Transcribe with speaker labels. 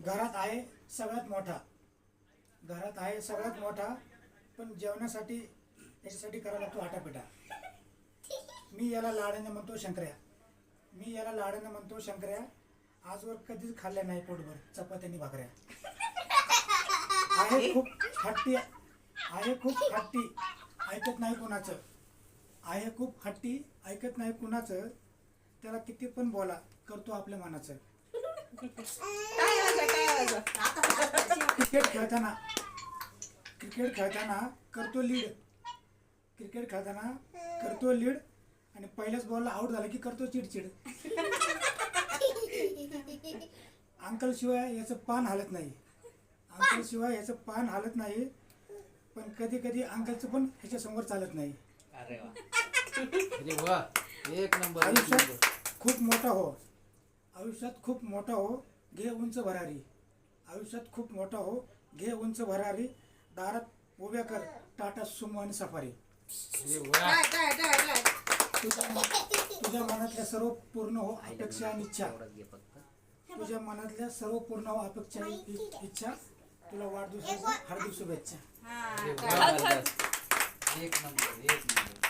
Speaker 1: घरात आहे सगळ्यात मोठा, घरात आहे सगळ्यात मोठा, पण जेवणासाठी याच्यासाठी करावा लागतो आटापिटा. मी याला लाडाने म्हणतो शंकर्या, मी याला लाडाने म्हणतो शंकर्या. आजवर कधीच खाल्ल्या नाही पोटभर चपात्यानी भाकऱ्या. आहे खूप हट्टी, आहे खूप हट्टी, ऐकत नाही कोणाचं. आहे खूप हट्टी, ऐकत नाही कुणाचं. त्याला किती पण बोला, करतो आपल्या मनाचं. क्रिकेट खेळताना, क्रिकेट खेळताना करतो लीड, क्रिकेट खेळताना करतो लीड, आणि पहिल्याच बॉलला आउट झाला की करतो चिडचिड. अंकल शिवाय याचं पान हालत नाही, अंकल शिवाय याचं पान हालत नाही, पण कधी कधी अंकलचं पण ह्याच्या समोर चालत नाही.
Speaker 2: एक नंबर.
Speaker 1: आयुष्यात खूप मोठा हो, आयुष्यात खूप मोठा हो, घे उंच भरारी. आयुष्यात खूप मोठा हो, घे उंच भरारी. दारात उभ्या कर टाटा सुमो आणि सफारी. तुझ्या मनातल्या सर्व पूर्ण हो अपेक्षा आणि इच्छा, तुझ्या मनातल्या सर्व पूर्ण हो अपेक्षा इच्छा. तुला वाढदिवसाच्या हार्दिक शुभेच्छा.
Speaker 2: एक नंबर, एक नंबर.